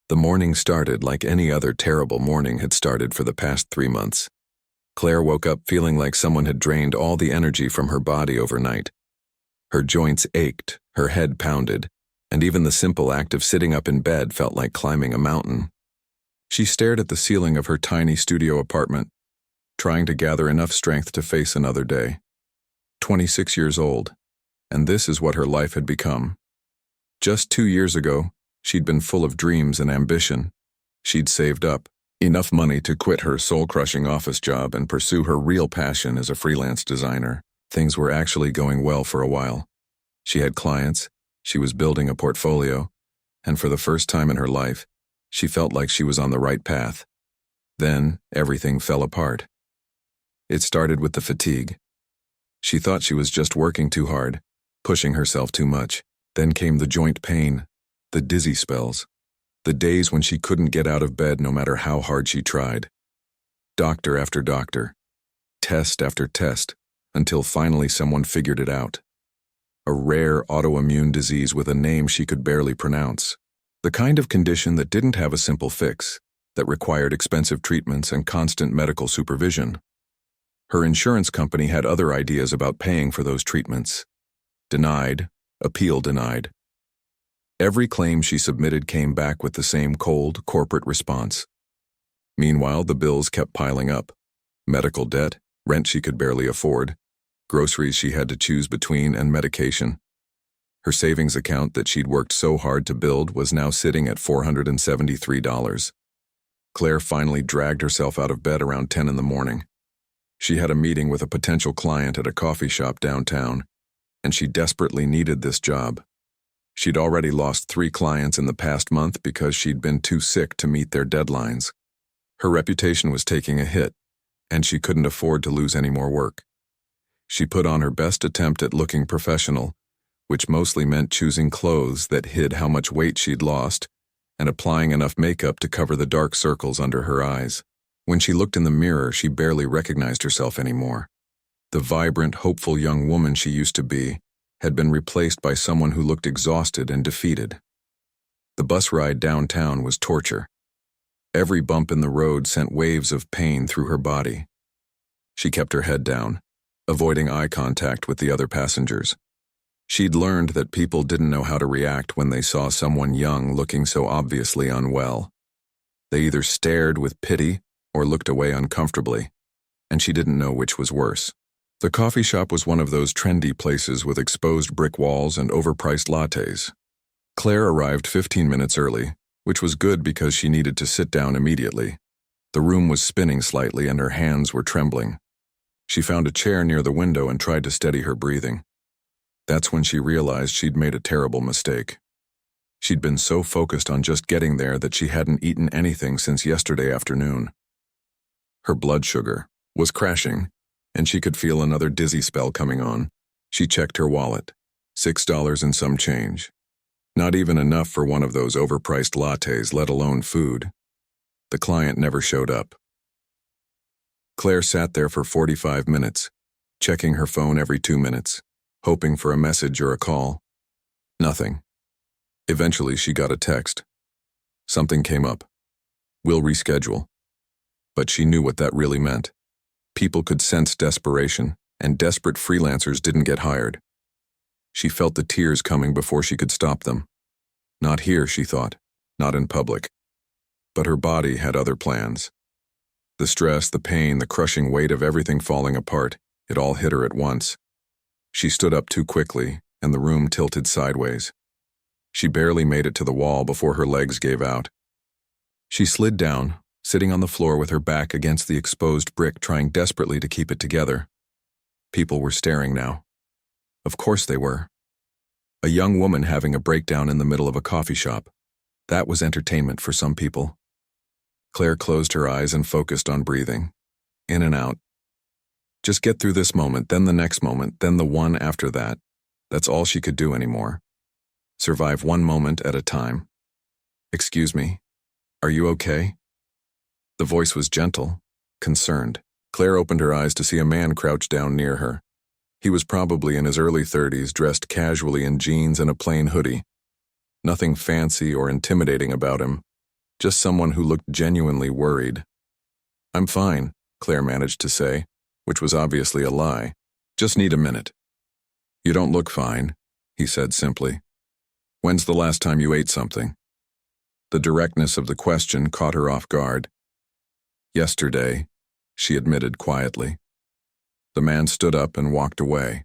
The morning started like any other terrible morning had started for the past 3 months. Claire woke up feeling like someone had drained all the energy from her body overnight. Her joints ached, her head pounded, and even the simple act of sitting up in bed felt like climbing a mountain. She stared at the ceiling of her tiny studio apartment, trying to gather enough strength to face another day. 26 years old, and this is what her life had become. Just 2 years ago, she'd been full of dreams and ambition. She'd saved up enough money to quit her soul-crushing office job and pursue her real passion as a freelance designer. Things were actually going well for a while. She had clients, she was building a portfolio, and for the first time in her life, she felt like she was on the right path. Then, everything fell apart. It started with the fatigue. She thought she was just working too hard, pushing herself too much. Then came the joint pain, the dizzy spells, the days when she couldn't get out of bed no matter how hard she tried. Doctor after doctor, test after test, until finally someone figured it out. A rare autoimmune disease with a name she could barely pronounce. The kind of condition that didn't have a simple fix, that required expensive treatments and constant medical supervision. Her insurance company had other ideas about paying for those treatments. Denied, appeal denied. Every claim she submitted came back with the same cold, corporate response. Meanwhile, the bills kept piling up. Medical debt, rent she could barely afford, groceries she had to choose between, and medication. Her savings account that she'd worked so hard to build was now sitting at $473. Claire finally dragged herself out of bed around 10 in the morning. She had a meeting with a potential client at a coffee shop downtown, and she desperately needed this job. She'd already lost 3 clients in the past month because she'd been too sick to meet their deadlines. Her reputation was taking a hit, and she couldn't afford to lose any more work. She put on her best attempt at looking professional, which mostly meant choosing clothes that hid how much weight she'd lost and applying enough makeup to cover the dark circles under her eyes. When she looked in the mirror, she barely recognized herself anymore. The vibrant, hopeful young woman she used to be had been replaced by someone who looked exhausted and defeated. The bus ride downtown was torture. Every bump in the road sent waves of pain through her body. She kept her head down, avoiding eye contact with the other passengers. She'd learned that people didn't know how to react when they saw someone young looking so obviously unwell. They either stared with pity or looked away uncomfortably, and she didn't know which was worse. The coffee shop was one of those trendy places with exposed brick walls and overpriced lattes. Claire arrived 15 minutes early, which was good because she needed to sit down immediately. The room was spinning slightly and her hands were trembling. She found a chair near the window and tried to steady her breathing. That's when she realized she'd made a terrible mistake. She'd been so focused on just getting there that she hadn't eaten anything since yesterday afternoon. Her blood sugar was crashing, and she could feel another dizzy spell coming on. She checked her wallet. $6 and some change. Not even enough for one of those overpriced lattes, let alone food. The client never showed up. Claire sat there for 45 minutes, checking her phone every 2 minutes, hoping for a message or a call. Nothing. Eventually, she got a text. Something came up. We'll reschedule. But she knew what that really meant. People could sense desperation, and desperate freelancers didn't get hired. She felt the tears coming before she could stop them. Not here, she thought, not in public. But her body had other plans. The stress, the pain, the crushing weight of everything falling apart, it all hit her at once. She stood up too quickly, and the room tilted sideways. She barely made it to the wall before her legs gave out. She slid down, sitting on the floor with her back against the exposed brick, trying desperately to keep it together. People were staring now. Of course they were. A young woman having a breakdown in the middle of a coffee shop. That was entertainment for some people. Claire closed her eyes and focused on breathing. In and out. Just get through this moment, then the next moment, then the one after that. That's all she could do anymore. Survive one moment at a time. Excuse me, are you okay? The voice was gentle, concerned. Claire opened her eyes to see a man crouched down near her. He was probably in his early 30s, dressed casually in jeans and a plain hoodie. Nothing fancy or intimidating about him, just someone who looked genuinely worried. "I'm fine," Claire managed to say, which was obviously a lie. "Just need a minute." "You don't look fine," he said simply. "When's the last time you ate something?" The directness of the question caught her off guard. "Yesterday," she admitted quietly. The man stood up and walked away.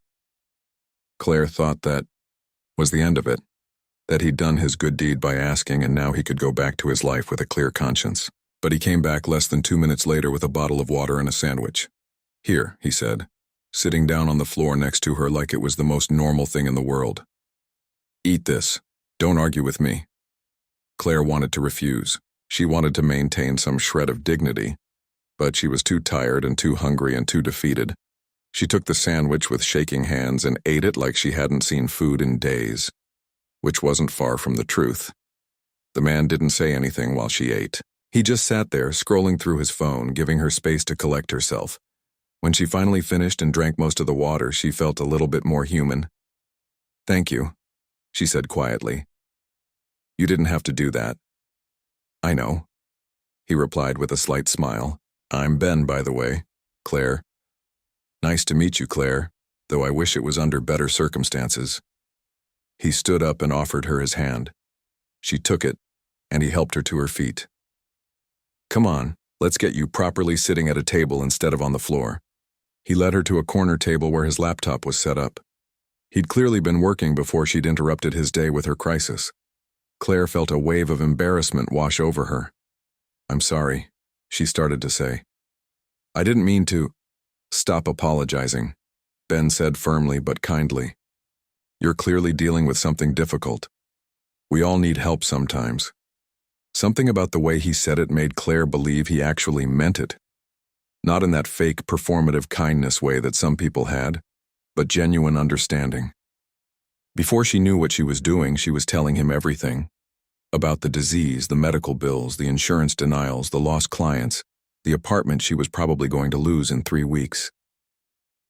Claire thought that was the end of it, that he'd done his good deed by asking and now he could go back to his life with a clear conscience. But he came back less than 2 minutes later with a bottle of water and a sandwich. "Here," he said, sitting down on the floor next to her like it was the most normal thing in the world. "Eat this. Don't argue with me." Claire wanted to refuse. She wanted to maintain some shred of dignity, but she was too tired and too hungry and too defeated. She took the sandwich with shaking hands and ate it like she hadn't seen food in days, which wasn't far from the truth. The man didn't say anything while she ate. He just sat there, scrolling through his phone, giving her space to collect herself. When she finally finished and drank most of the water, she felt a little bit more human. "Thank you," she said quietly. "You didn't have to do that." "I know," he replied with a slight smile. "I'm Ben, by the way, Claire." "Nice to meet you, Claire, though I wish it was under better circumstances." He stood up and offered her his hand. She took it, and he helped her to her feet. "Come on, let's get you properly sitting at a table instead of on the floor." He led her to a corner table where his laptop was set up. He'd clearly been working before she'd interrupted his day with her crisis. Claire felt a wave of embarrassment wash over her. "I'm sorry," she started to say. "I didn't mean to." "Stop apologizing," Ben said firmly but kindly. "You're clearly dealing with something difficult. We all need help sometimes." Something about the way he said it made Claire believe he actually meant it. Not in that fake, performative kindness way that some people had, but genuine understanding. Before she knew what she was doing, she was telling him everything. About the disease, the medical bills, the insurance denials, the lost clients, the apartment she was probably going to lose in 3 weeks.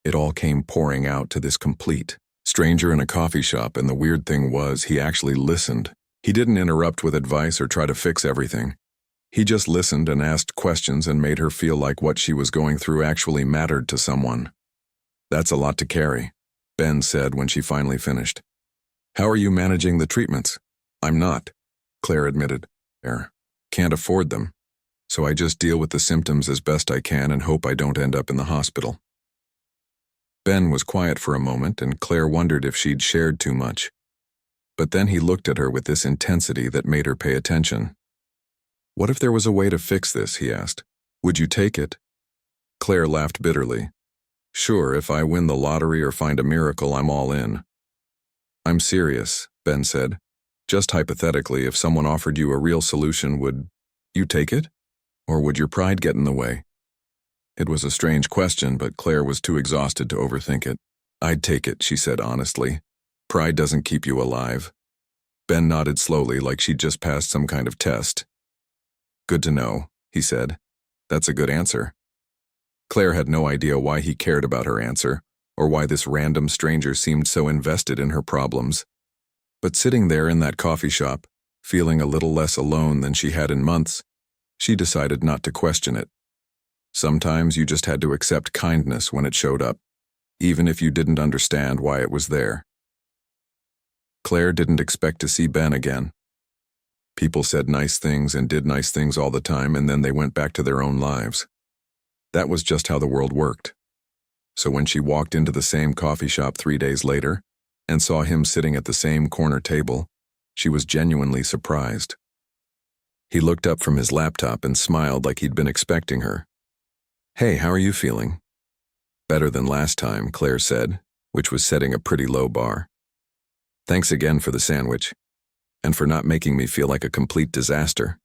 It all came pouring out to this complete stranger in a coffee shop, and the weird thing was, he actually listened. He didn't interrupt with advice or try to fix everything. He just listened and asked questions and made her feel like what she was going through actually mattered to someone. "That's a lot to carry," Ben said when she finally finished. "How are you managing the treatments?" "I'm not," Claire admitted. "Can't afford them. So I just deal with the symptoms as best I can and hope I don't end up in the hospital." Ben was quiet for a moment, and Claire wondered if she'd shared too much. But then he looked at her with this intensity that made her pay attention. "What if there was a way to fix this?" he asked. "Would you take it?" Claire laughed bitterly. "Sure, if I win the lottery or find a miracle, I'm all in." "I'm serious," Ben said. "Just hypothetically, if someone offered you a real solution, would you take it? Or would your pride get in the way?" It was a strange question, but Claire was too exhausted to overthink it. "I'd take it," she said honestly. "Pride doesn't keep you alive." Ben nodded slowly, like she'd just passed some kind of test. "Good to know," he said. "That's a good answer." Claire had no idea why he cared about her answer, or why this random stranger seemed so invested in her problems. But sitting there in that coffee shop, feeling a little less alone than she had in months, she decided not to question it. Sometimes you just had to accept kindness when it showed up, even if you didn't understand why it was there. Claire didn't expect to see Ben again. People said nice things and did nice things all the time, and then they went back to their own lives. That was just how the world worked. So when she walked into the same coffee shop 3 days later and saw him sitting at the same corner table, she was genuinely surprised. He looked up from his laptop and smiled like he'd been expecting her. "Hey, how are you feeling?" "Better than last time," Claire said, which was setting a pretty low bar. "Thanks again for the sandwich, and for not making me feel like a complete disaster."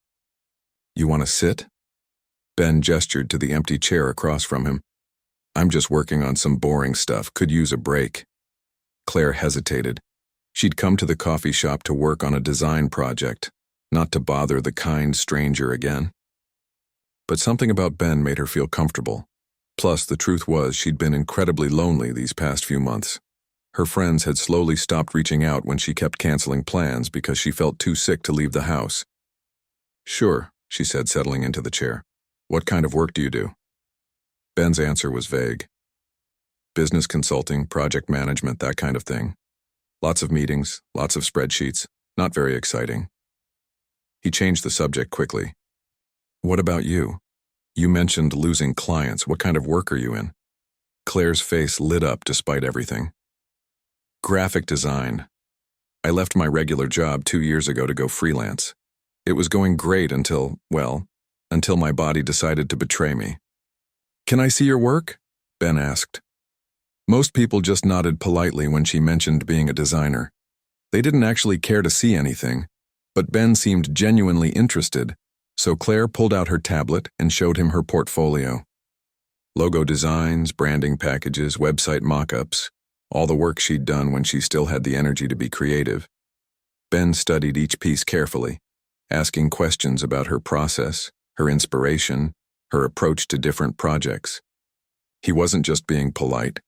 "You want to sit?" Ben gestured to the empty chair across from him. "I'm just working on some boring stuff, could use a break." Claire hesitated. She'd come to the coffee shop to work on a design project, not to bother the kind stranger again. But something about Ben made her feel comfortable. Plus, the truth was she'd been incredibly lonely these past few months. Her friends had slowly stopped reaching out when she kept canceling plans because she felt too sick to leave the house. "Sure," she said, settling into the chair. What kind of work do you do? Ben's answer was vague. Business consulting, project management, that kind of thing. Lots of meetings, lots of spreadsheets, not very exciting. He changed the subject quickly. What about you? You mentioned losing clients. What kind of work are you in? Claire's face lit up despite everything. Graphic design. I left my regular job 2 years ago to go freelance. It was going great until my body decided to betray me. Can I see your work? Ben asked. Most people just nodded politely when she mentioned being a designer. They didn't actually care to see anything, but Ben seemed genuinely interested, so Claire pulled out her tablet and showed him her portfolio. Logo designs, branding packages, website mock-ups, all the work she'd done when she still had the energy to be creative. Ben studied each piece carefully, asking questions about her process, her inspiration, her approach to different projects. He wasn't just being polite.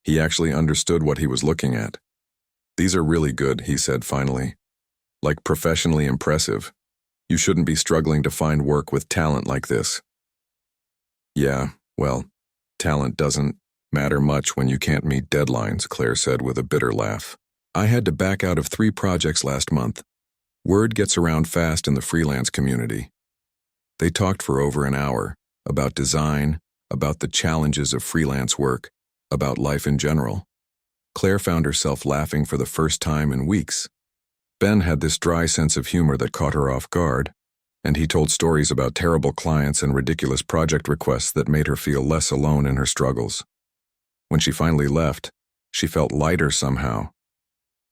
He actually understood what he was looking at. These are really good, he said finally. Like professionally impressive. You shouldn't be struggling to find work with talent like this. Yeah, well, talent doesn't matter much when you can't meet deadlines, Claire said with a bitter laugh. I had to back out of 3 projects last month. Word gets around fast in the freelance community. They talked for over an hour about design, about the challenges of freelance work, about life in general. Claire found herself laughing for the first time in weeks. Ben had this dry sense of humor that caught her off guard, and he told stories about terrible clients and ridiculous project requests that made her feel less alone in her struggles. When she finally left, she felt lighter somehow,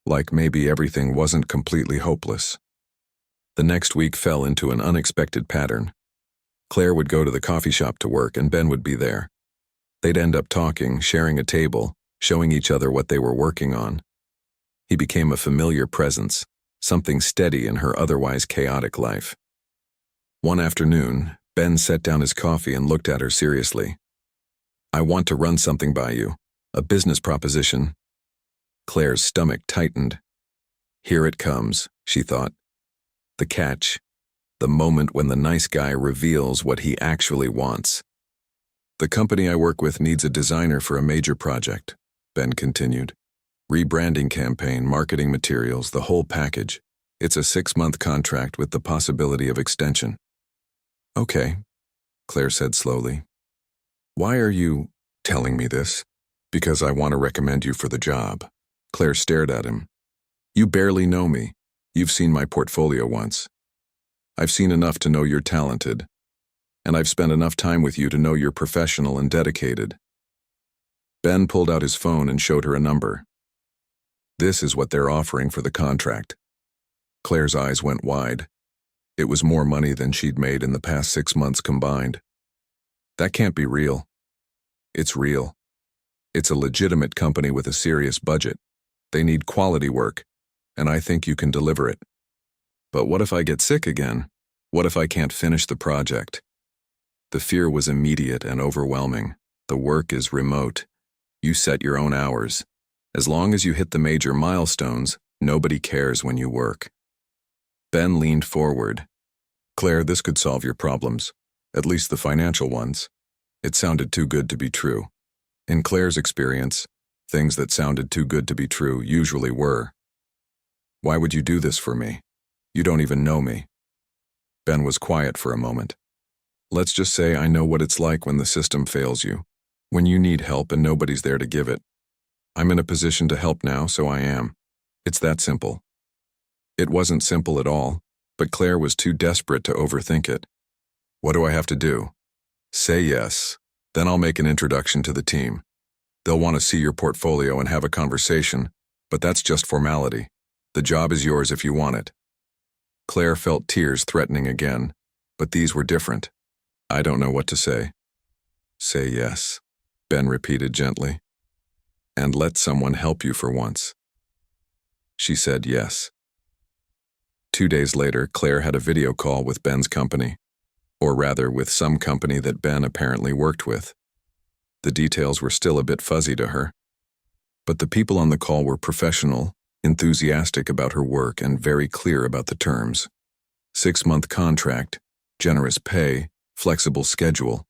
like maybe everything wasn't completely hopeless. The next week fell into an unexpected pattern. Claire would go to the coffee shop to work, and Ben would be there. They'd end up talking, sharing a table, showing each other what they were working on. He became a familiar presence, something steady in her otherwise chaotic life. One afternoon, Ben set down his coffee and looked at her seriously. I want to run something by you, a business proposition. Claire's stomach tightened. Here it comes, she thought. The catch, the moment when the nice guy reveals what he actually wants. The company I work with needs a designer for a major project, Ben continued. Rebranding campaign, marketing materials, the whole package. It's a 6-month contract with the possibility of extension. Okay, Claire said slowly. Why are you telling me this? Because I want to recommend you for the job. Claire stared at him. You barely know me. You've seen my portfolio once. I've seen enough to know you're talented. And I've spent enough time with you to know you're professional and dedicated. Ben pulled out his phone and showed her a number. This is what they're offering for the contract. Claire's eyes went wide. It was more money than she'd made in the past 6 months combined. That can't be real. It's real. It's a legitimate company with a serious budget. They need quality work, and I think you can deliver it. But what if I get sick again? What if I can't finish the project? The fear was immediate and overwhelming. The work is remote. You set your own hours. As long as you hit the major milestones, nobody cares when you work. Ben leaned forward. Claire, this could solve your problems, at least the financial ones. It sounded too good to be true. In Claire's experience, things that sounded too good to be true usually were. Why would you do this for me? You don't even know me. Ben was quiet for a moment. Let's just say I know what it's like when the system fails you, when you need help and nobody's there to give it. I'm in a position to help now, so I am. It's that simple. It wasn't simple at all, but Claire was too desperate to overthink it. What do I have to do? Say yes. Then I'll make an introduction to the team. They'll want to see your portfolio and have a conversation, but that's just formality. The job is yours if you want it. Claire felt tears threatening again, but these were different. I don't know what to say. Say yes, Ben repeated gently. And let someone help you for once. She said yes. 2 days later, Claire had a video call with Ben's company, or rather with some company that Ben apparently worked with. The details were still a bit fuzzy to her, but the people on the call were professional, enthusiastic about her work, and very clear about the terms. 6-month contract, generous pay, flexible schedule.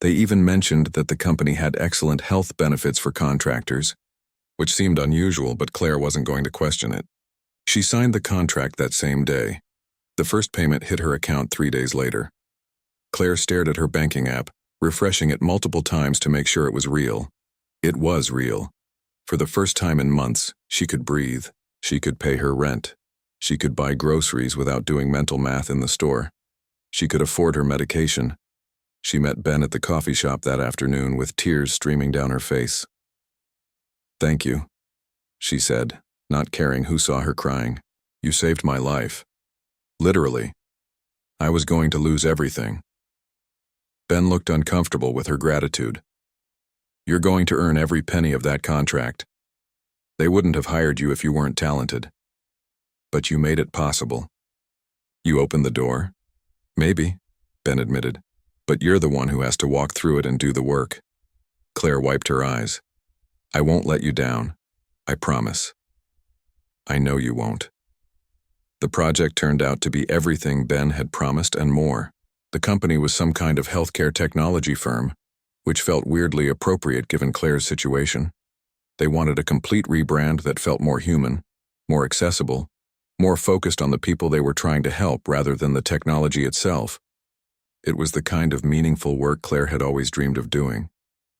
They even mentioned that the company had excellent health benefits for contractors, which seemed unusual, but Claire wasn't going to question it. She signed the contract that same day. The first payment hit her account 3 days later. Claire stared at her banking app, refreshing it multiple times to make sure it was real. It was real. For the first time in months, she could breathe. She could pay her rent. She could buy groceries without doing mental math in the store. She could afford her medication. She met Ben at the coffee shop that afternoon with tears streaming down her face. "Thank you," she said, not caring who saw her crying. "You saved my life. Literally. I was going to lose everything." Ben looked uncomfortable with her gratitude. "You're going to earn every penny of that contract. They wouldn't have hired you if you weren't talented. But you made it possible. You opened the door?" "Maybe," Ben admitted. "But you're the one who has to walk through it and do the work." Claire wiped her eyes. "I won't let you down. I promise." "I know you won't." The project turned out to be everything Ben had promised and more. The company was some kind of healthcare technology firm, which felt weirdly appropriate given Claire's situation. They wanted a complete rebrand that felt more human, more accessible, more focused on the people they were trying to help rather than the technology itself. It was the kind of meaningful work Claire had always dreamed of doing,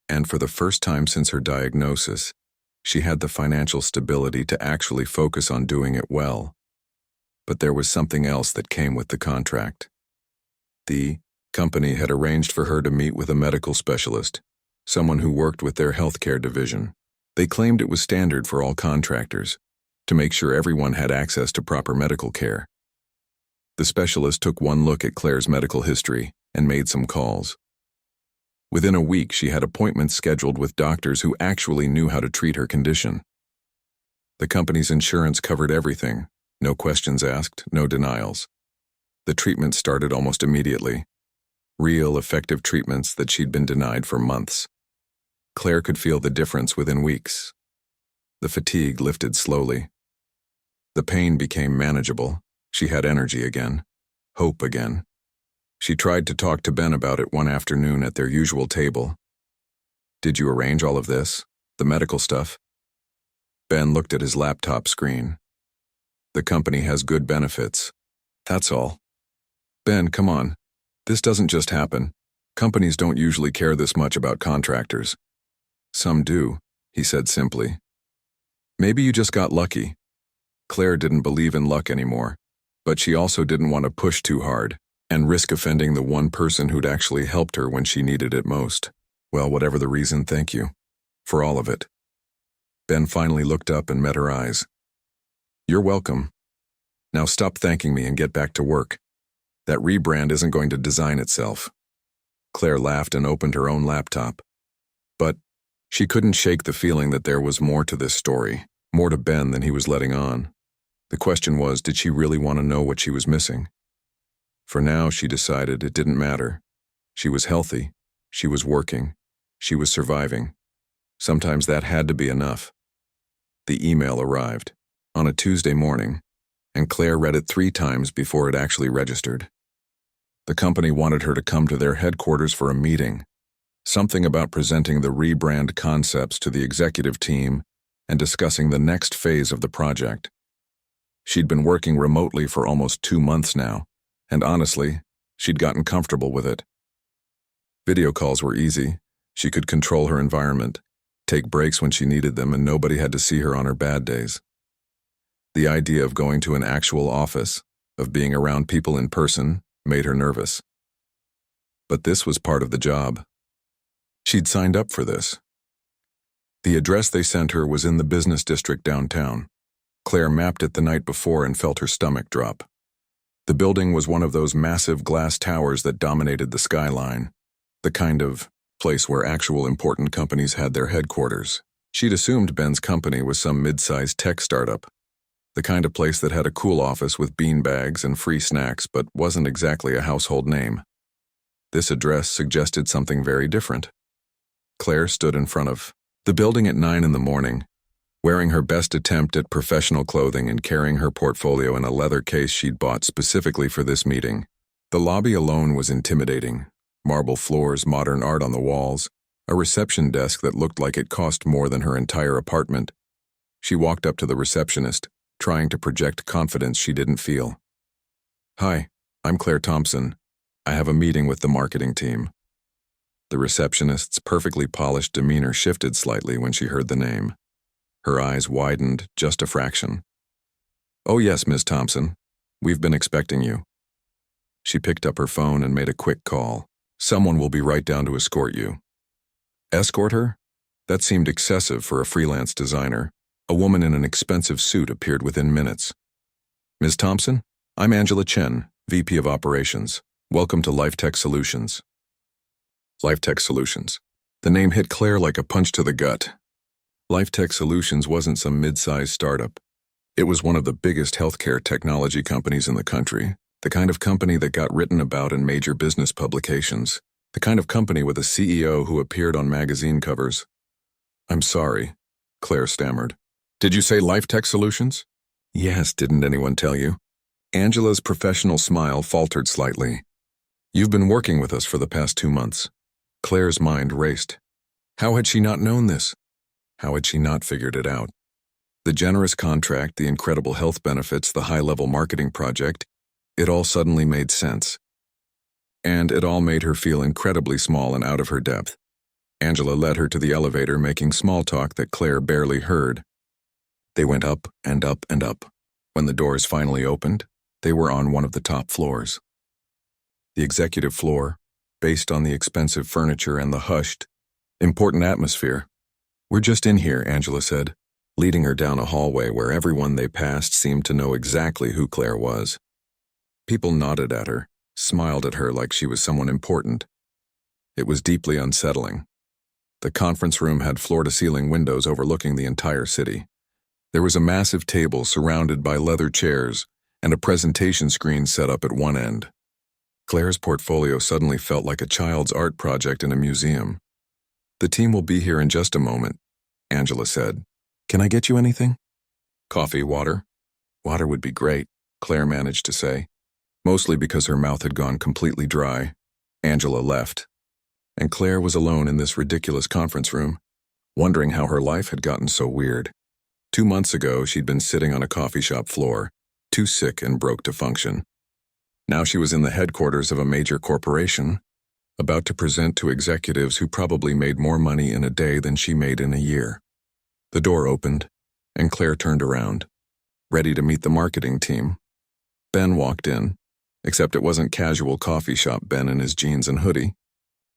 and for the first time since her diagnosis, she had the financial stability to actually focus on doing it well. But there was something else that came with the contract. The company had arranged for her to meet with a medical specialist, someone who worked with their healthcare division. They claimed it was standard for all contractors, to make sure everyone had access to proper medical care. The specialist took one look at Claire's medical history and made some calls. Within a week, she had appointments scheduled with doctors who actually knew how to treat her condition. The company's insurance covered everything, no questions asked, no denials. The treatment started almost immediately. Real, effective treatments that she'd been denied for months. Claire could feel the difference within weeks. The fatigue lifted slowly. The pain became manageable. She had energy again, hope again. She tried to talk to Ben about it one afternoon at their usual table. "Did you arrange all of this, the medical stuff?" Ben looked at his laptop screen. "The company has good benefits. That's all." "Ben, come on. This doesn't just happen. Companies don't usually care this much about contractors." "Some do," he said simply. "Maybe you just got lucky." Claire didn't believe in luck anymore, but she also didn't want to push too hard and risk offending the one person who'd actually helped her when she needed it most. "Well, whatever the reason, thank you. For all of it." Ben finally looked up and met her eyes. "You're welcome. Now stop thanking me and get back to work. That rebrand isn't going to design itself." Claire laughed and opened her own laptop. But she couldn't shake the feeling that there was more to this story, more to Ben than he was letting on. The question was, did she really want to know what she was missing? For now, she decided it didn't matter. She was healthy. She was working. She was surviving. Sometimes that had to be enough. The email arrived on a Tuesday morning, and Claire read it 3 times before it actually registered. The company wanted her to come to their headquarters for a meeting, something about presenting the rebrand concepts to the executive team and discussing the next phase of the project. She'd been working remotely for almost 2 months now, and honestly, she'd gotten comfortable with it. Video calls were easy. She could control her environment, take breaks when she needed them, and nobody had to see her on her bad days. The idea of going to an actual office, of being around people in person, made her nervous. But this was part of the job. She'd signed up for this. The address they sent her was in the business district downtown. Claire mapped it the night before and felt her stomach drop. The building was one of those massive glass towers that dominated the skyline, the kind of place where actual important companies had their headquarters. She'd assumed Ben's company was some mid-sized tech startup, the kind of place that had a cool office with beanbags and free snacks but wasn't exactly a household name. This address suggested something very different. Claire stood in front of the building at 9 in the morning, wearing her best attempt at professional clothing and carrying her portfolio in a leather case she'd bought specifically for this meeting. The lobby alone was intimidating. Marble floors, modern art on the walls, a reception desk that looked like it cost more than her entire apartment. She walked up to the receptionist, trying to project confidence she didn't feel. "Hi, I'm Claire Thompson. I have a meeting with the marketing team." The receptionist's perfectly polished demeanor shifted slightly when she heard the name. Her eyes widened just a fraction. "Oh yes, Ms. Thompson. We've been expecting you." She picked up her phone and made a quick call. "Someone will be right down to escort you." Escort her? That seemed excessive for a freelance designer. A woman in an expensive suit appeared within minutes. "Ms. Thompson, I'm Angela Chen, VP of Operations. Welcome to LifeTech Solutions." LifeTech Solutions. The name hit Claire like a punch to the gut. LifeTech Solutions wasn't some mid-sized startup. It was one of the biggest healthcare technology companies in the country, the kind of company that got written about in major business publications, the kind of company with a CEO who appeared on magazine covers. "I'm sorry," Claire stammered. "Did you say LifeTech Solutions?" "Yes, didn't anyone tell you?" Angela's professional smile faltered slightly. "You've been working with us for the past 2 months." Claire's mind raced. How had she not known this? How had she not figured it out? The generous contract, the incredible health benefits, the high-level marketing project, it all suddenly made sense. And it all made her feel incredibly small and out of her depth. Angela led her to the elevator, making small talk that Claire barely heard. They went up and up and up. When the doors finally opened, they were on one of the top floors. The executive floor, based on the expensive furniture and the hushed, important atmosphere. "We're just in here," Angela said, leading her down a hallway where everyone they passed seemed to know exactly who Claire was. People nodded at her, smiled at her like she was someone important. It was deeply unsettling. The conference room had floor-to-ceiling windows overlooking the entire city. There was a massive table surrounded by leather chairs and a presentation screen set up at one end. Claire's portfolio suddenly felt like a child's art project in a museum. "The team will be here in just a moment," Angela said. "Can I get you anything?" "Coffee, water?" "Water would be great," Claire managed to say, mostly because her mouth had gone completely dry. Angela left, and Claire was alone in this ridiculous conference room, wondering how her life had gotten so weird. 2 months ago, she'd been sitting on a coffee shop floor, too sick and broke to function. Now she was in the headquarters of a major corporation, about to present to executives who probably made more money in a day than she made in a year. The door opened, and Claire turned around, ready to meet the marketing team. Ben walked in, except it wasn't casual coffee shop Ben in his jeans and hoodie.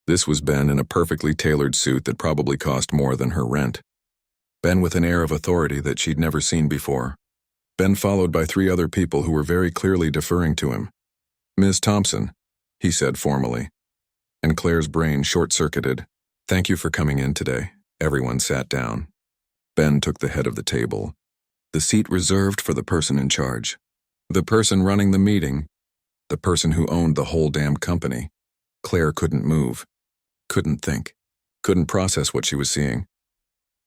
This was Ben in a perfectly tailored suit that probably cost more than her rent. Ben with an air of authority that she'd never seen before. Ben followed by 3 other people who were very clearly deferring to him. "Ms. Thompson," he said formally. And Claire's brain short-circuited. "Thank you for coming in today." Everyone sat down. Ben took the head of the table, the seat reserved for the person in charge, the person running the meeting, the person who owned the whole damn company. Claire couldn't move, couldn't think, couldn't process what she was seeing.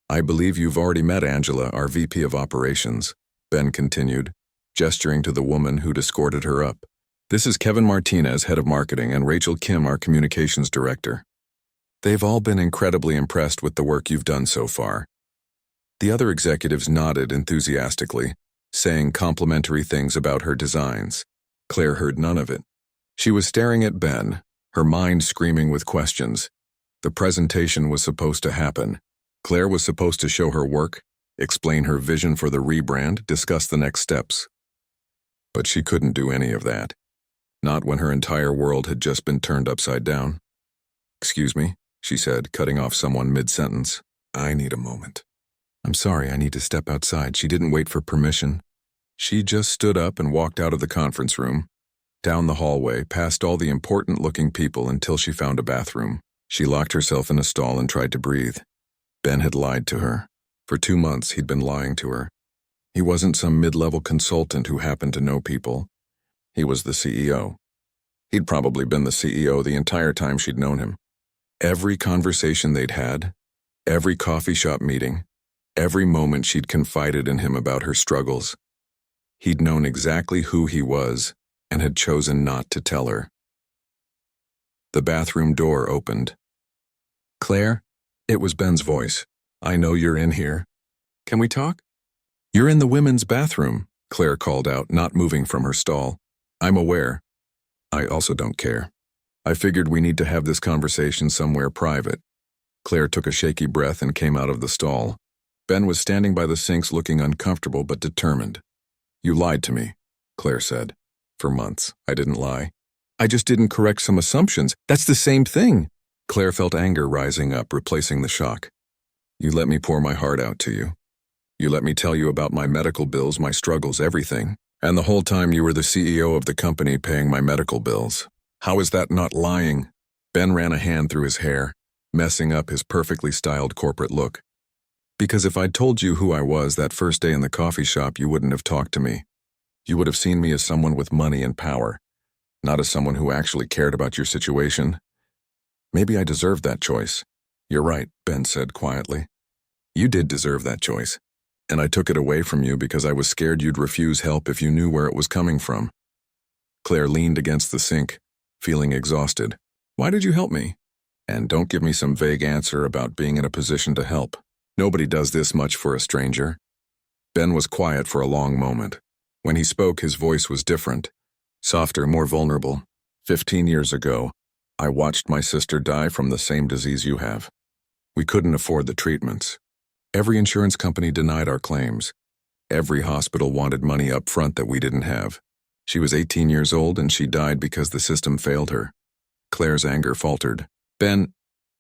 "I believe you've already met Angela, our VP of Operations," Ben continued, gesturing to the woman who'd escorted her up. "This is Kevin Martinez, head of marketing, and Rachel Kim, our communications director. They've all been incredibly impressed with the work you've done so far." The other executives nodded enthusiastically, saying complimentary things about her designs. Claire heard none of it. She was staring at Ben, her mind screaming with questions. The presentation was supposed to happen. Claire was supposed to show her work, explain her vision for the rebrand, discuss the next steps. But she couldn't do any of that. Not when her entire world had just been turned upside down. "Excuse me," she said, cutting off someone mid-sentence. "I need a moment." "I'm sorry, I need to step outside." She didn't wait for permission. She just stood up and walked out of the conference room, down the hallway, past all the important-looking people until she found a bathroom. She locked herself in a stall and tried to breathe. Ben had lied to her. For 2 months, he'd been lying to her. He wasn't some mid-level consultant who happened to know people. He was the CEO. He'd probably been the CEO the entire time she'd known him. Every conversation they'd had, every coffee shop meeting, every moment she'd confided in him about her struggles. He'd known exactly who he was and had chosen not to tell her. The bathroom door opened. "Claire?" It was Ben's voice. "I know you're in here. Can we talk?" "You're in the women's bathroom," Claire called out, not moving from her stall. "I'm aware. I also don't care. I figured we need to have this conversation somewhere private." Claire took a shaky breath and came out of the stall. Ben was standing by the sinks looking uncomfortable but determined. "You lied to me," Claire said. "For months, I didn't lie. I just didn't correct some assumptions. That's the same thing." Claire felt anger rising up, replacing the shock. "You let me pour my heart out to you. You let me tell you about my medical bills, my struggles, everything. And the whole time you were the CEO of the company paying my medical bills. How is that not lying?" Ben ran a hand through his hair, messing up his perfectly styled corporate look. "Because if I'd told you who I was that first day in the coffee shop, you wouldn't have talked to me. You would have seen me as someone with money and power, not as someone who actually cared about your situation. Maybe I deserved that choice." "You're right," Ben said quietly. "You did deserve that choice. And I took it away from you because I was scared you'd refuse help if you knew where it was coming from." Claire leaned against the sink, feeling exhausted. "Why did you help me? And don't give me some vague answer about being in a position to help. Nobody does this much for a stranger." Ben was quiet for a long moment. When he spoke, his voice was different, softer, more vulnerable. 15 years ago, I watched my sister die from the same disease you have. We couldn't afford the treatments. Every insurance company denied our claims. Every hospital wanted money up front that we didn't have. She was 18 years old and she died because the system failed her. Claire's anger faltered. "Ben,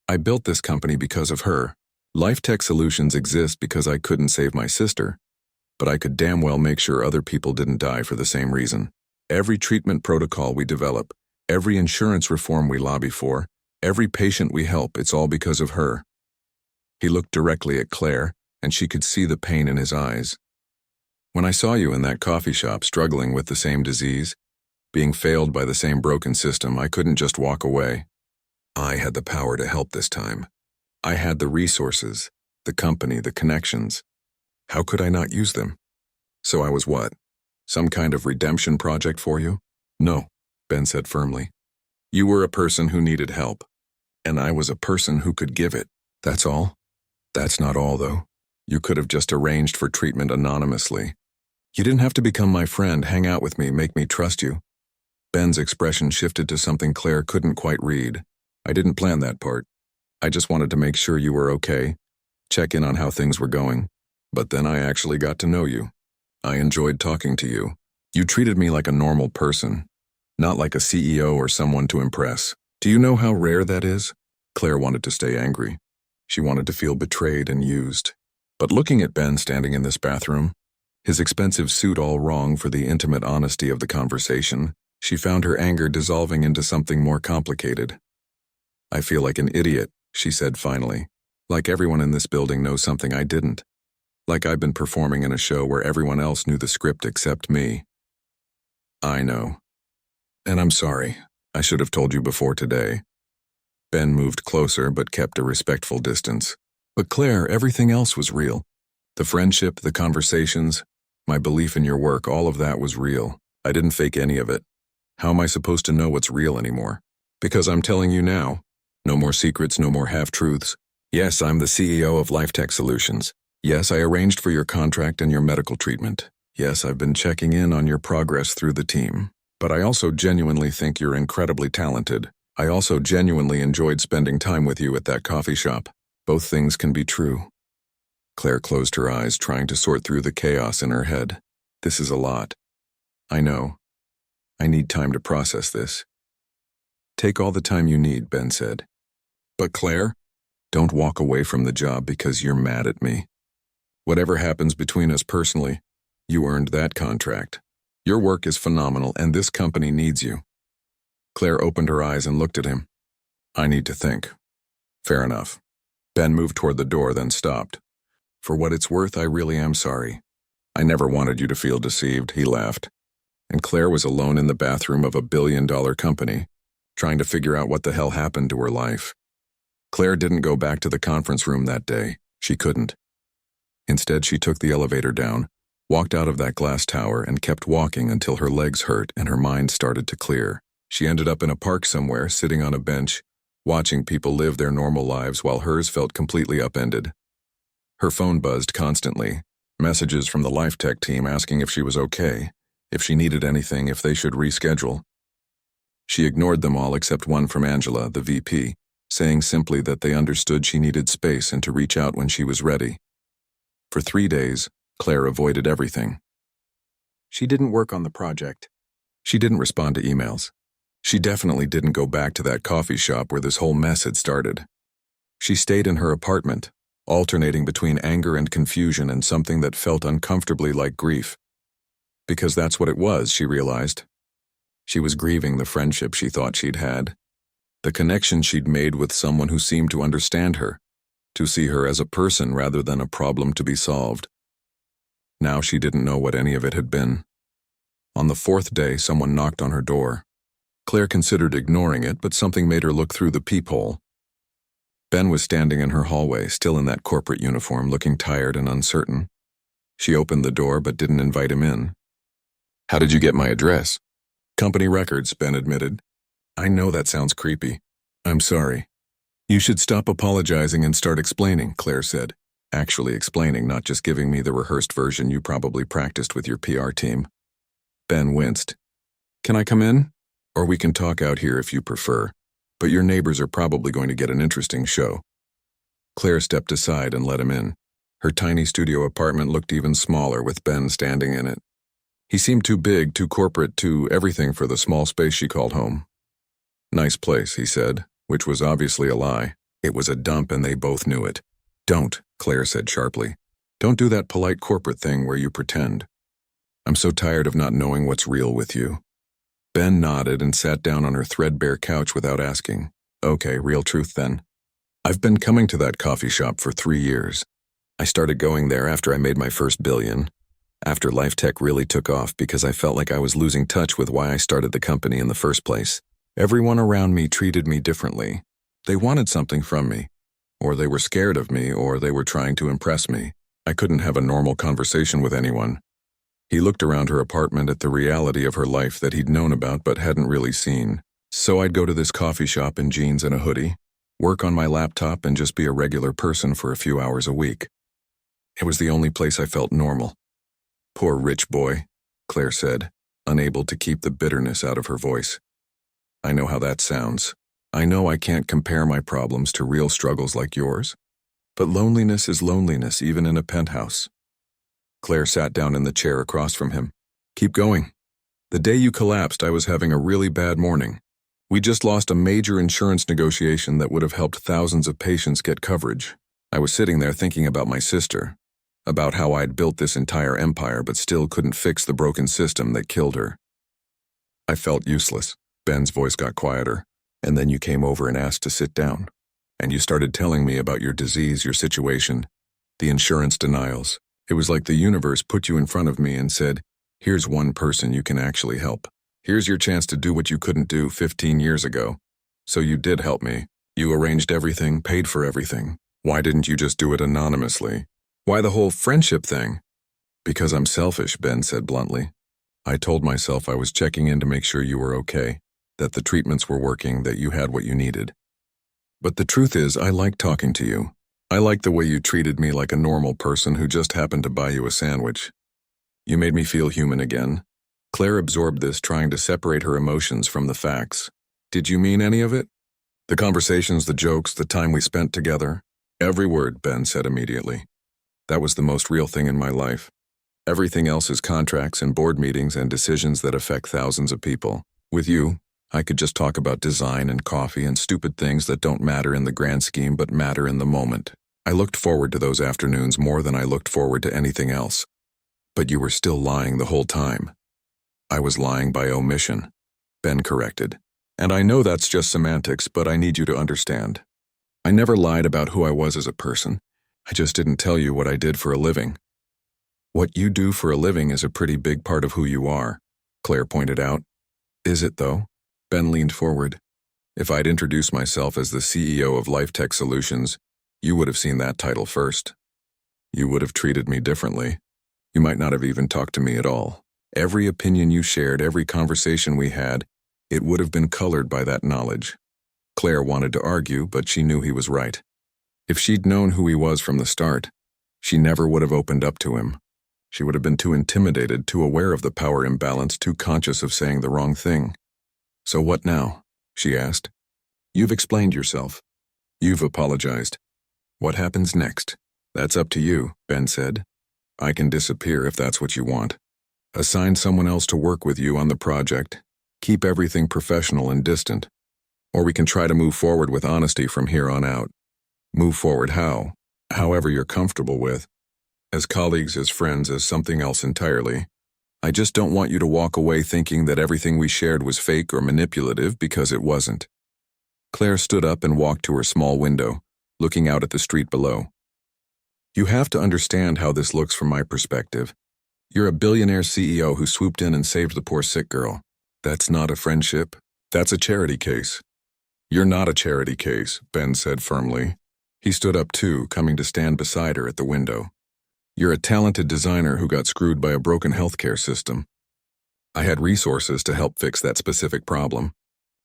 I built this company because of her. Life Tech Solutions exist because I couldn't save my sister, but I could damn well make sure other people didn't die for the same reason. Every treatment protocol we develop, every insurance reform we lobby for, every patient we help, it's all because of her." He looked directly at Claire, and she could see the pain in his eyes. "When I saw you in that coffee shop struggling with the same disease, being failed by the same broken system, I couldn't just walk away. I had the power to help this time. I had the resources, the company, the connections. How could I not use them? So I was what? Some kind of redemption project for you?" "No," Ben said firmly. "You were a person who needed help, and I was a person who could give it. That's all." "That's not all, though. You could have just arranged for treatment anonymously. You didn't have to become my friend, hang out with me, make me trust you." Ben's expression shifted to something Claire couldn't quite read. "I didn't plan that part. I just wanted to make sure you were okay, check in on how things were going. But then I actually got to know you. I enjoyed talking to you. You treated me like a normal person, not like a CEO or someone to impress. Do you know how rare that is?" Claire wanted to stay angry. She wanted to feel betrayed and used. But looking at Ben standing in this bathroom, his expensive suit all wrong for the intimate honesty of the conversation, she found her anger dissolving into something more complicated. "I feel like an idiot," she said finally. "Like everyone in this building knows something I didn't. Like I've been performing in a show where everyone else knew the script except me." "I know. And I'm sorry. I should have told you before today." Ben moved closer but kept a respectful distance. "But Claire, everything else was real. The friendship, the conversations, my belief in your work, all of that was real. I didn't fake any of it. How am I supposed to know what's real anymore? Because I'm telling you now. No more secrets, no more half-truths. Yes, I'm the CEO of Life Tech Solutions. Yes, I arranged for your contract and your medical treatment. Yes, I've been checking in on your progress through the team. But I also genuinely think you're incredibly talented. I also genuinely enjoyed spending time with you at that coffee shop. Both things can be true." Claire closed her eyes, trying to sort through the chaos in her head. "This is a lot. I know. I need time to process this." "Take all the time you need," Ben said. "But Claire, don't walk away from the job because you're mad at me. Whatever happens between us personally, you earned that contract. Your work is phenomenal and this company needs you." Claire opened her eyes and looked at him. "I need to think." "Fair enough." Ben moved toward the door, then stopped. "For what it's worth, I really am sorry. I never wanted you to feel deceived," he laughed. And Claire was alone in the bathroom of a billion-dollar company, trying to figure out what the hell happened to her life. Claire didn't go back to the conference room that day. She couldn't. Instead, she took the elevator down, walked out of that glass tower, and kept walking until her legs hurt and her mind started to clear. She ended up in a park somewhere, sitting on a bench, watching people live their normal lives while hers felt completely upended. Her phone buzzed constantly, messages from the Life Tech team asking if she was okay, if she needed anything, if they should reschedule. She ignored them all except one from Angela, the VP, saying simply that they understood she needed space and to reach out when she was ready. For 3 days, Claire avoided everything. She didn't work on the project. She didn't respond to emails. She definitely didn't go back to that coffee shop where this whole mess had started. She stayed in her apartment, alternating between anger and confusion and something that felt uncomfortably like grief. Because that's what it was, she realized. She was grieving the friendship she thought she'd had, the connection she'd made with someone who seemed to understand her, to see her as a person rather than a problem to be solved. Now she didn't know what any of it had been. On the 4th day, someone knocked on her door. Claire considered ignoring it, but something made her look through the peephole. Ben was standing in her hallway, still in that corporate uniform, looking tired and uncertain. She opened the door but didn't invite him in. "How did you get my address?" "Company records," Ben admitted. "I know that sounds creepy. I'm sorry." "You should stop apologizing and start explaining," Claire said. "Actually explaining, not just giving me the rehearsed version you probably practiced with your PR team." Ben winced. "Can I come in? Or we can talk out here if you prefer. But your neighbors are probably going to get an interesting show." Claire stepped aside and let him in. Her tiny studio apartment looked even smaller with Ben standing in it. He seemed too big, too corporate, too everything for the small space she called home. "Nice place," he said, which was obviously a lie. It was a dump and they both knew it. "Don't," Claire said sharply. "Don't do that polite corporate thing where you pretend. I'm so tired of not knowing what's real with you." Ben nodded and sat down on her threadbare couch without asking. "Okay, real truth then. I've been coming to that coffee shop for 3 years. I started going there after I made my first $1 billion, after Life Tech really took off because I felt like I was losing touch with why I started the company in the first place. Everyone around me treated me differently. They wanted something from me, or they were scared of me, or they were trying to impress me. I couldn't have a normal conversation with anyone." He looked around her apartment at the reality of her life that he'd known about but hadn't really seen. "So I'd go to this coffee shop in jeans and a hoodie, work on my laptop and just be a regular person for a few hours a week. It was the only place I felt normal." "Poor rich boy," Claire said, unable to keep the bitterness out of her voice. "I know how that sounds. I know I can't compare my problems to real struggles like yours. But loneliness is loneliness, even in a penthouse." Claire sat down in the chair across from him. "Keep going. The day you collapsed, I was having a really bad morning. We just lost a major insurance negotiation that would have helped thousands of patients get coverage. I was sitting there thinking about my sister, about how I'd built this entire empire but still couldn't fix the broken system that killed her. I felt useless." Ben's voice got quieter. "And then you came over and asked to sit down. And you started telling me about your disease, your situation, the insurance denials. It was like the universe put you in front of me and said, here's one person you can actually help. Here's your chance to do what you couldn't do 15 years ago. So you did help me. You arranged everything, paid for everything. Why didn't you just do it anonymously? Why the whole friendship thing?" "Because I'm selfish," Ben said bluntly. "I told myself I was checking in to make sure you were okay, that the treatments were working, that you had what you needed. But the truth is, I like talking to you. I like the way you treated me like a normal person who just happened to buy you a sandwich. You made me feel human again." Claire absorbed this, trying to separate her emotions from the facts. "Did you mean any of it? The conversations, the jokes, the time we spent together?" "Every word," Ben said immediately. "That was the most real thing in my life. Everything else is contracts and board meetings and decisions that affect thousands of people. With you, I could just talk about design and coffee and stupid things that don't matter in the grand scheme but matter in the moment. I looked forward to those afternoons more than I looked forward to anything else. But you were still lying the whole time." "I was lying by omission," Ben corrected. "And I know that's just semantics, but I need you to understand. I never lied about who I was as a person. I just didn't tell you what I did for a living." "What you do for a living is a pretty big part of who you are," Claire pointed out. "Is it, though?" Ben leaned forward. "If I'd introduced myself as the CEO of Life Tech Solutions, you would have seen that title first. You would have treated me differently. You might not have even talked to me at all. Every opinion you shared, every conversation we had, It would have been colored by that knowledge. Claire wanted to argue, but she knew he was right. If she'd known who he was from the start, she never would have opened up to him. She would have been too intimidated, too aware of the power imbalance, too conscious of saying the wrong thing. "So what now?" she asked. "You've explained yourself. You've apologized. What happens next?" "That's up to you," Ben said. "I can disappear if that's what you want. Assign someone else to work with you on the project. Keep everything professional and distant. Or we can try to move forward with honesty from here on out. Move forward how? However you're comfortable with. As colleagues, as friends, as something else entirely. I just don't want you to walk away thinking that everything we shared was fake or manipulative, because it wasn't." Claire stood up and walked to her small window, looking out at the street below. "You have to understand how this looks from my perspective. You're a billionaire CEO who swooped in and saved the poor sick girl. That's not a friendship. That's a charity case." "You're not a charity case," Ben said firmly. He stood up too, coming to stand beside her at the window. "You're a talented designer who got screwed by a broken healthcare system. I had resources to help fix that specific problem.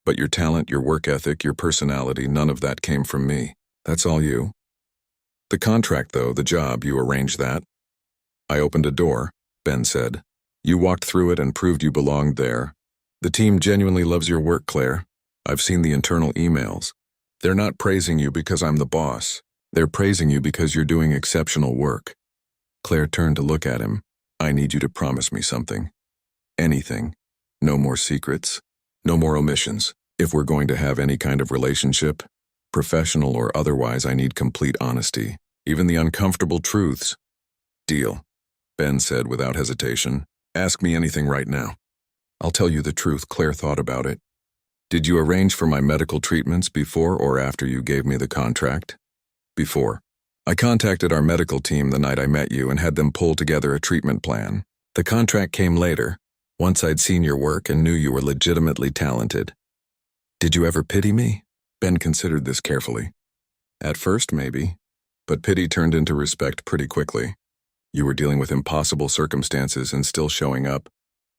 But your talent, your work ethic, your personality, none of that came from me. That's all you. The contract, though, the job, you arranged that." "I opened a door," Ben said. "You walked through it and proved you belonged there. The team genuinely loves your work, Claire. I've seen the internal emails. They're not praising you because I'm the boss. They're praising you because you're doing exceptional work." Claire turned to look at him. "I need you to promise me something. Anything. No more secrets. No more omissions. If we're going to have any kind of relationship, professional or otherwise, I need complete honesty. Even the uncomfortable truths." "Deal," Ben said without hesitation. "Ask me anything right now." "I'll tell you the truth." Claire thought about it. "Did you arrange for my medical treatments before or after you gave me the contract?" "Before. I contacted our medical team the night I met you and had them pull together a treatment plan. The contract came later, once I'd seen your work and knew you were legitimately talented." "Did you ever pity me?" Ben considered this carefully. "At first, maybe. But pity turned into respect pretty quickly. You were dealing with impossible circumstances and still showing up,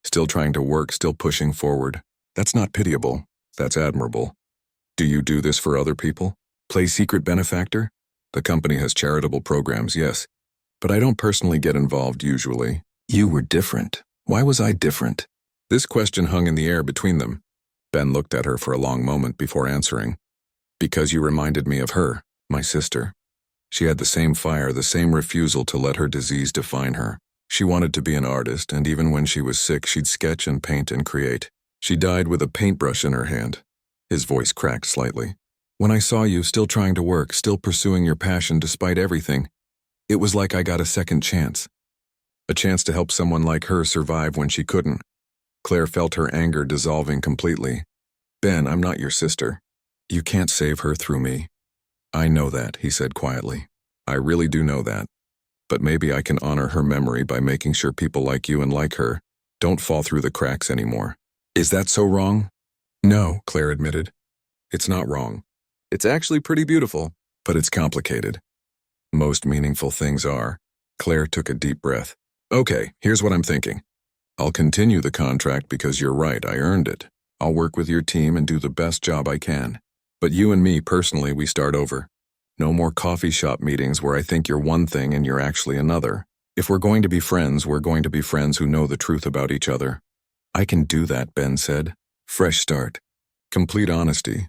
still trying to work, still pushing forward. That's not pitiable. That's admirable. Do you do this for other people? Play secret benefactor? The company has charitable programs, yes. But I don't personally get involved usually. You were different. Why was I different?" This question hung in the air between them. Ben looked at her for a long moment before answering. "Because you reminded me of her, my sister. She had the same fire, the same refusal to let her disease define her. She wanted to be an artist, and even when she was sick, she'd sketch and paint and create. She died with a paintbrush in her hand." His voice cracked slightly. "When I saw you still trying to work, still pursuing your passion despite everything, it was like I got a second chance. A chance to help someone like her survive when she couldn't." Claire felt her anger dissolving completely. "Ben, I'm not your sister. You can't save her through me." "I know that," he said quietly. "I really do know that. But maybe I can honor her memory by making sure people like you and like her don't fall through the cracks anymore." "Is that so wrong?" "No," Claire admitted. "It's not wrong. It's actually pretty beautiful, but it's complicated. Most meaningful things are." Claire took a deep breath. "Okay, here's what I'm thinking. I'll continue the contract because you're right, I earned it. I'll work with your team and do the best job I can. But you and me personally, we start over. No more coffee shop meetings where I think you're one thing and you're actually another. If we're going to be friends, we're going to be friends who know the truth about each other." "I can do that," Ben said. "Fresh start. Complete honesty.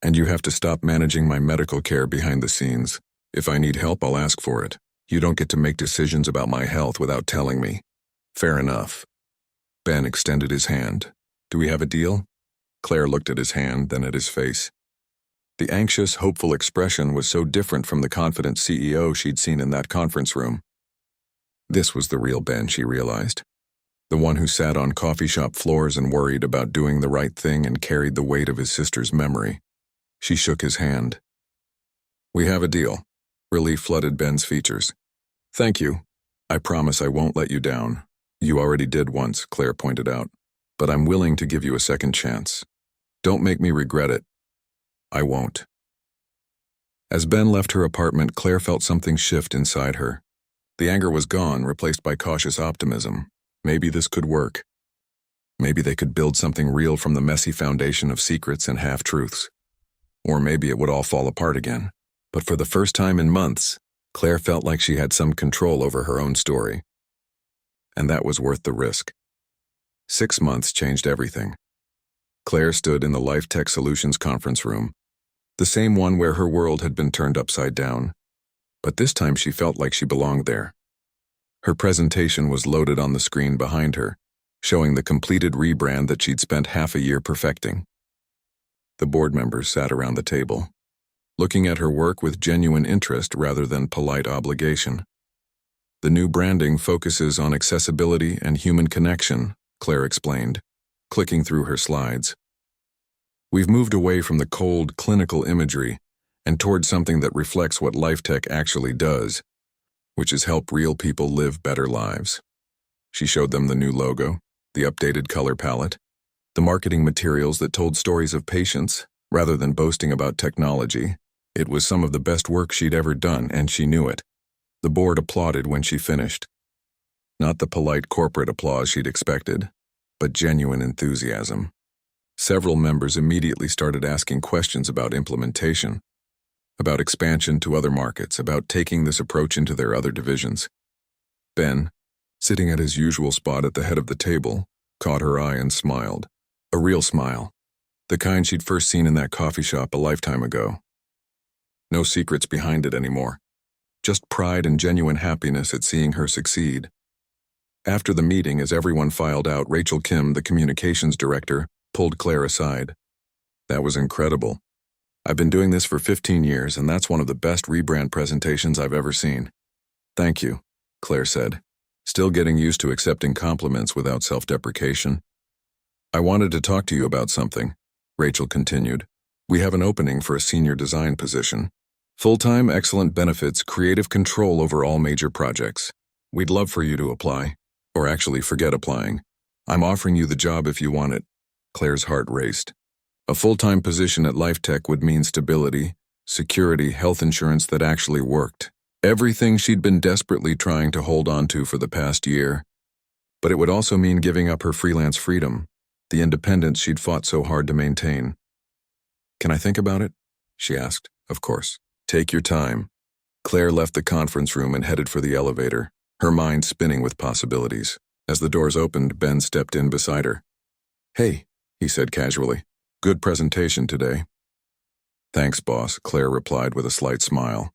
And you have to stop managing my medical care behind the scenes. If I need help, I'll ask for it. You don't get to make decisions about my health without telling me." "Fair enough." Ben extended his hand. "Do we have a deal?" Claire looked at his hand, then at his face. The anxious, hopeful expression was so different from the confident CEO she'd seen in that conference room. This was the real Ben, she realized. The one who sat on coffee shop floors and worried about doing the right thing and carried the weight of his sister's memory. She shook his hand. "We have a deal." Relief flooded Ben's features. "Thank you. I promise I won't let you down. You already did once," Claire pointed out. "But I'm willing to give you a second chance. Don't make me regret it." "I won't." As Ben left her apartment, Claire felt something shift inside her. The anger was gone, replaced by cautious optimism. Maybe this could work. Maybe they could build something real from the messy foundation of secrets and half-truths. Or maybe it would all fall apart again. But for the first time in months, Claire felt like she had some control over her own story. And that was worth the risk. 6 months changed everything. Claire stood in the Life Tech Solutions conference room, the same one where her world had been turned upside down. But this time she felt like she belonged there. Her presentation was loaded on the screen behind her, showing the completed rebrand that she'd spent half a year perfecting. The board members sat around the table, looking at her work with genuine interest rather than polite obligation. The new branding focuses on accessibility and human connection, Claire explained, clicking through her slides. We've moved away from the cold, clinical imagery and toward something that reflects what life tech actually does, which is help real people live better lives. She showed them the new logo, the updated color palette, the marketing materials that told stories of patients rather than boasting about technology. It was some of the best work she'd ever done, and she knew it. The board applauded when she finished. Not the polite corporate applause she'd expected, but genuine enthusiasm. Several members immediately started asking questions about implementation, about expansion to other markets, about taking this approach into their other divisions. Ben, sitting at his usual spot at the head of the table, caught her eye and smiled. A real smile, the kind she'd first seen in that coffee shop a lifetime ago. No secrets behind it anymore, just pride and genuine happiness at seeing her succeed. After the meeting, as everyone filed out, Rachel Kim, the communications director, pulled Claire aside. That was incredible. I've been doing this for 15 years, and that's one of the best rebrand presentations I've ever seen. Thank you, Claire said, still getting used to accepting compliments without self-deprecation. I wanted to talk to you about something, Rachel continued. We have an opening for a senior design position. Full-time, excellent benefits, creative control over all major projects. We'd love for you to apply. Or actually, forget applying. I'm offering you the job if you want it. Claire's heart raced. A full-time position at LifeTech would mean stability, security, health insurance that actually worked. Everything she'd been desperately trying to hold on to for the past year. But it would also mean giving up her freelance freedom, the independence she'd fought so hard to maintain. Can I think about it? She asked. Of course. Take your time. Claire left the conference room and headed for the elevator, her mind spinning with possibilities. As the doors opened, Ben stepped in beside her. Hey, he said casually. Good presentation today. Thanks, boss, Claire replied with a slight smile.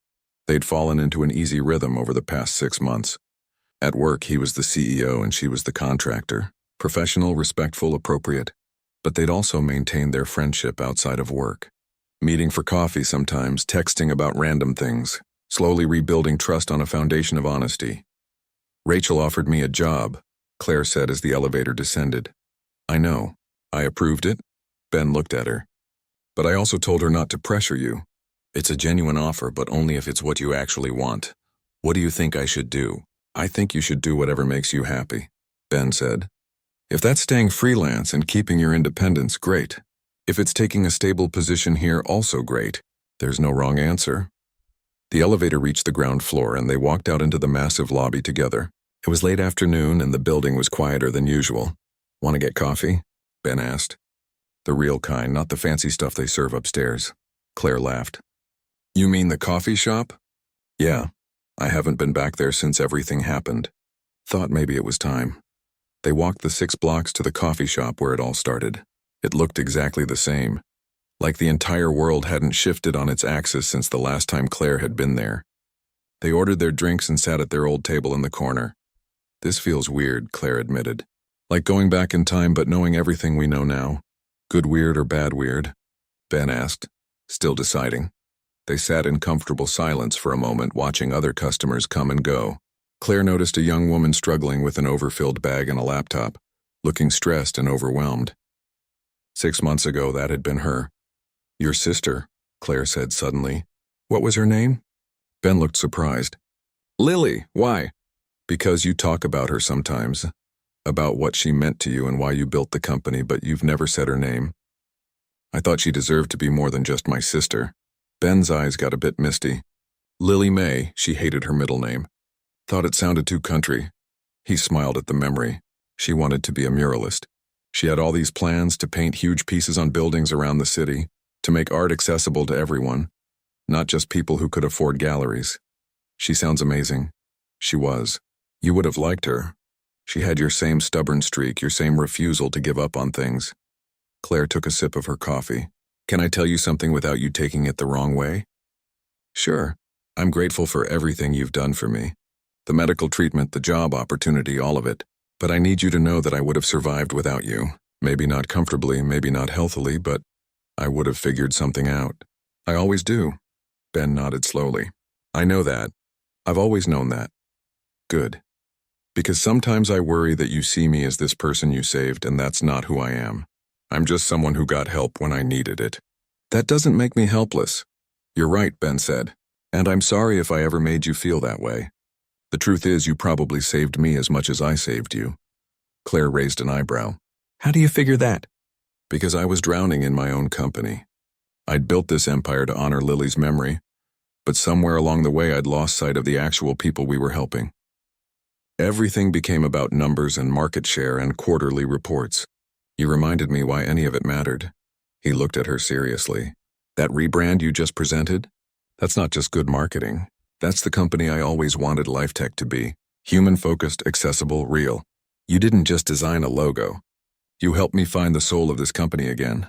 They'd fallen into an easy rhythm over the past 6 months. At work, he was the CEO and she was the contractor. Professional, respectful, appropriate. But they'd also maintained their friendship outside of work. Meeting for coffee sometimes, texting about random things, slowly rebuilding trust on a foundation of honesty. Rachel offered me a job, Claire said as the elevator descended. I know. I approved it. Ben looked at her. But I also told her not to pressure you. It's a genuine offer, but only if it's what you actually want. What do you think I should do? I think you should do whatever makes you happy, Ben said. If that's staying freelance and keeping your independence, great. If it's taking a stable position here, also great. There's no wrong answer. The elevator reached the ground floor and they walked out into the massive lobby together. It was late afternoon and the building was quieter than usual. Want to get coffee? Ben asked. The real kind, not the fancy stuff they serve upstairs. Claire laughed. You mean the coffee shop? Yeah. I haven't been back there since everything happened. Thought maybe it was time. They walked the 6 blocks to the coffee shop where it all started. It looked exactly the same. Like the entire world hadn't shifted on its axis since the last time Claire had been there. They ordered their drinks and sat at their old table in the corner. This feels weird, Claire admitted. Like going back in time but knowing everything we know now. Good weird or bad weird? Ben asked, still deciding. They sat in comfortable silence for a moment, watching other customers come and go. Claire noticed a young woman struggling with an overfilled bag and a laptop, looking stressed and overwhelmed. 6 months ago, that had been her. Your sister, Claire said suddenly. What was her name? Ben looked surprised. Lily, why? Because you talk about her sometimes, about what she meant to you and why you built the company, but you've never said her name. I thought she deserved to be more than just my sister. Ben's eyes got a bit misty. Lily May, she hated her middle name. Thought it sounded too country. He smiled at the memory. She wanted to be a muralist. She had all these plans to paint huge pieces on buildings around the city, to make art accessible to everyone, not just people who could afford galleries. She sounds amazing. She was. You would have liked her. She had your same stubborn streak, your same refusal to give up on things. Claire took a sip of her coffee. Can I tell you something without you taking it the wrong way? Sure. I'm grateful for everything you've done for me. The medical treatment, the job opportunity, all of it. But I need you to know that I would have survived without you. Maybe not comfortably, maybe not healthily, but I would have figured something out. I always do. Ben nodded slowly. I know that. I've always known that. Good. Because sometimes I worry that you see me as this person you saved, and that's not who I am. I'm just someone who got help when I needed it. That doesn't make me helpless. You're right, Ben said. And I'm sorry if I ever made you feel that way. The truth is, you probably saved me as much as I saved you. Claire raised an eyebrow. How do you figure that? Because I was drowning in my own company. I'd built this empire to honor Lily's memory, but somewhere along the way I'd lost sight of the actual people we were helping. Everything became about numbers and market share and quarterly reports. You reminded me why any of it mattered. He looked at her seriously. That rebrand you just presented? That's not just good marketing. That's the company I always wanted LifeTech to be. Human-focused, accessible, real. You didn't just design a logo. You helped me find the soul of this company again.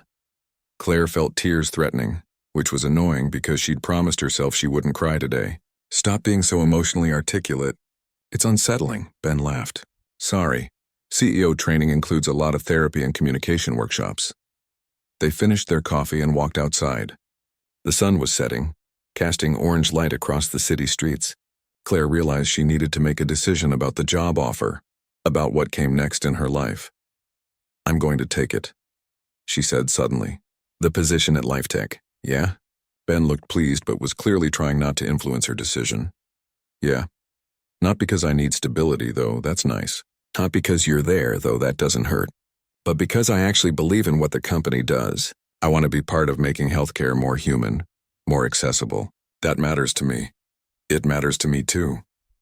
Claire felt tears threatening, which was annoying because she'd promised herself she wouldn't cry today. Stop being so emotionally articulate. It's unsettling, Ben laughed. Sorry. CEO training includes a lot of therapy and communication workshops. They finished their coffee and walked outside. The sun was setting, casting orange light across the city streets. Claire realized she needed to make a decision about the job offer, about what came next in her life. I'm going to take it, she said suddenly. The position at LifeTech, yeah? Ben looked pleased but was clearly trying not to influence her decision. Yeah. Not because I need stability, though, that's nice. Not because you're there, though that doesn't hurt. But because I actually believe in what the company does. I want to be part of making healthcare more human, more accessible. That matters to me. It matters to me too,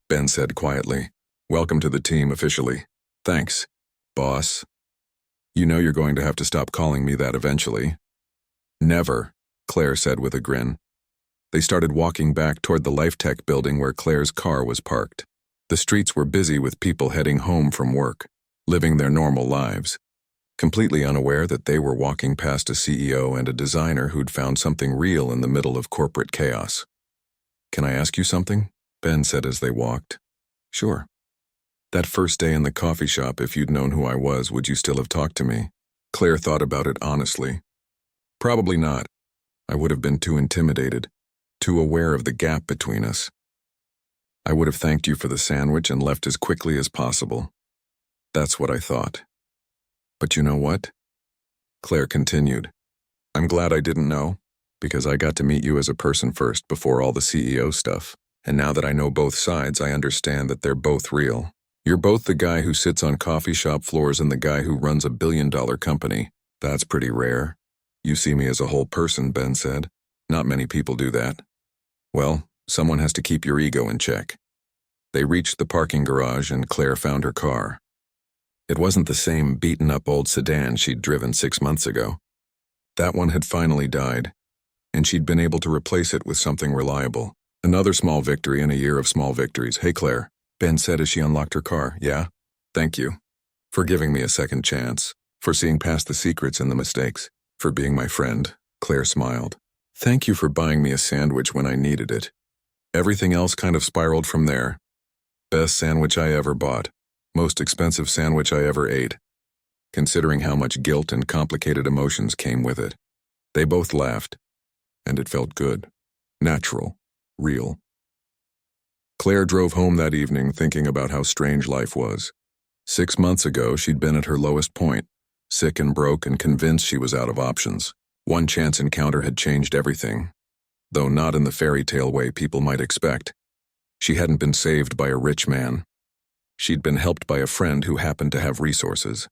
Ben said quietly. Welcome to the team officially. Thanks, boss. You know you're going to have to stop calling me that eventually. Never, Claire said with a grin. They started walking back toward the LifeTech building where Claire's car was parked. The streets were busy with people heading home from work, living their normal lives, completely unaware that they were walking past a CEO and a designer who'd found something real in the middle of corporate chaos. Can I ask you something? Ben said as they walked. Sure. That first day in the coffee shop, if you'd known who I was, would you still have talked to me? Claire thought about it honestly. Probably not. I would have been too intimidated, too aware of the gap between us. I would have thanked you for the sandwich and left as quickly as possible. That's what I thought. But you know what? Claire continued. I'm glad I didn't know, because I got to meet you as a person first before all the CEO stuff. And now that I know both sides, I understand that they're both real. You're both the guy who sits on coffee shop floors and the guy who runs a billion-dollar company. That's pretty rare. You see me as a whole person, Ben said. Not many people do that. Well, someone has to keep your ego in check. They reached the parking garage and Claire found her car. It wasn't the same beaten-up old sedan she'd driven 6 months ago. That one had finally died, and she'd been able to replace it with something reliable. Another small victory in a year of small victories. Hey, Claire, Ben said as she unlocked her car. Yeah? Thank you. For giving me a second chance. For seeing past the secrets and the mistakes. For being my friend. Claire smiled. Thank you for buying me a sandwich when I needed it. Everything else kind of spiraled from there. Best sandwich I ever bought. Most expensive sandwich I ever ate. Considering how much guilt and complicated emotions came with it. They both laughed. And it felt good. Natural. Real. Claire drove home that evening thinking about how strange life was. 6 months ago, she'd been at her lowest point, sick and broke and convinced she was out of options. One chance encounter had changed everything, though not in the fairy tale way people might expect. She hadn't been saved by a rich man. She'd been helped by a friend who happened to have resources.